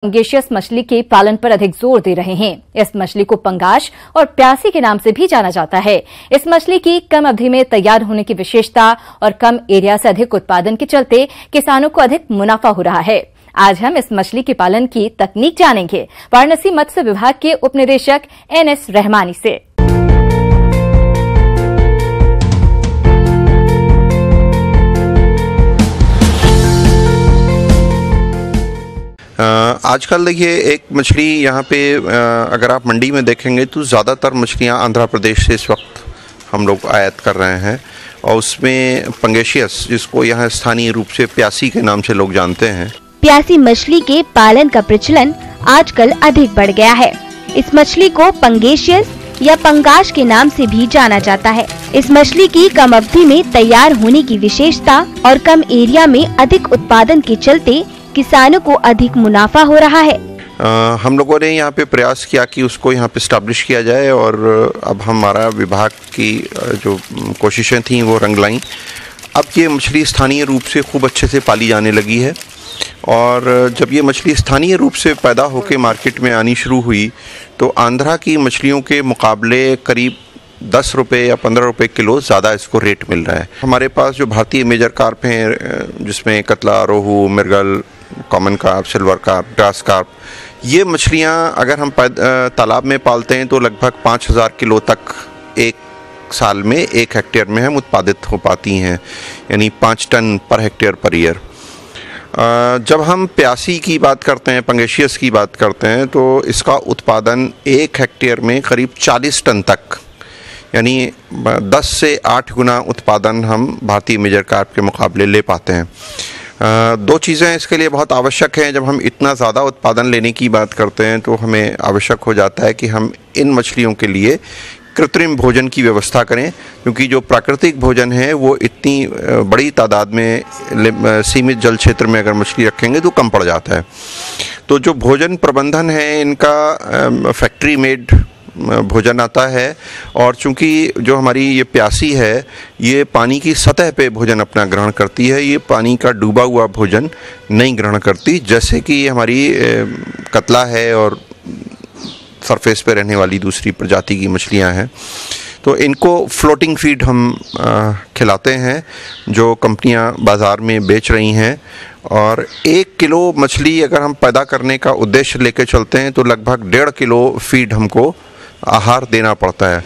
Pangasius मछली के पालन पर अधिक जोर दे रहे हैं। इस मछली को पंगाश और प्यासी के नाम से भी जाना जाता है। इस मछली की कम अवधि में तैयार होने की विशेषता और कम एरिया से अधिक उत्पादन के चलते किसानों को अधिक मुनाफा हो रहा है। आज हम इस मछली के पालन की तकनीक जानेंगे वाराणसी मत्स्य विभाग के उप निदेशक NS रहमानी से। आजकल देखिए एक मछली यहाँ पे अगर आप मंडी में देखेंगे तो ज़्यादातर मछलियाँ आंध्र प्रदेश से इस वक्त हम लोग आयात कर रहे हैं और उसमें पंगेशियस, जिसको यहाँ स्थानीय रूप से प्यासी के नाम से लोग जानते हैं। प्यासी मछली के पालन का प्रचलन आजकल अधिक बढ़ गया है। इस मछली को पंगेशियस या पंगाश के नाम से भी जाना जाता है। इस मछली की कम अवधि में तैयार होने की विशेषता और कम एरिया में अधिक उत्पादन के चलते किसानों को अधिक मुनाफा हो रहा है। हम लोगों ने यहाँ पे प्रयास किया कि उसको यहाँ पे स्टैब्लिश किया जाए और अब हमारा विभाग की जो कोशिशें थी वो रंग लाईं। अब ये मछली स्थानीय रूप से खूब अच्छे से पाली जाने लगी है और जब ये मछली स्थानीय रूप से पैदा होकर मार्केट में आनी शुरू हुई तो आंध्रा की मछलियों के मुकाबले करीब 10 रुपये या 15 रुपये किलो ज़्यादा इसको रेट मिल रहा है। हमारे पास जो भारतीय मेजर कार्प हैं, जिसमें catla, rohu, mrigal, common carp, silver carp, grass carp, ये मछलियाँ अगर हम तालाब में पालते हैं तो लगभग 5000 किलो तक एक साल में 1 हेक्टेयर में हम उत्पादित हो पाती हैं, यानी 5 ton per hectare per year. जब हम प्यासी की बात करते हैं, पंगेशियस की बात करते हैं, तो इसका उत्पादन 1 हेक्टेयर में करीब 40 टन तक, यानी 10 से 8 गुना उत्पादन हम भारतीय मेजर कार्प के मुकाबले ले पाते हैं। 2 चीज़ें इसके लिए बहुत आवश्यक हैं। जब हम इतना ज़्यादा उत्पादन लेने की बात करते हैं तो हमें आवश्यक हो जाता है कि हम इन मछलियों के लिए कृत्रिम भोजन की व्यवस्था करें, क्योंकि जो प्राकृतिक भोजन है वो इतनी बड़ी तादाद में सीमित जल क्षेत्र में अगर मछली रखेंगे तो कम पड़ जाता है। तो जो भोजन प्रबंधन है इनका फैक्ट्री मेड भोजन आता है और चूंकि जो हमारी ये प्यासी है ये पानी की सतह पे भोजन अपना ग्रहण करती है, ये पानी का डूबा हुआ भोजन नहीं ग्रहण करती, जैसे कि हमारी कतला है और सरफेस पे रहने वाली दूसरी प्रजाति की मछलियां हैं। तो इनको फ्लोटिंग फीड हम खिलाते हैं जो कंपनियां बाज़ार में बेच रही हैं और 1 किलो मछली अगर हम पैदा करने का उद्देश्य लेकर चलते हैं तो लगभग 1.5 किलो फीड हमको आहार देना पड़ता है।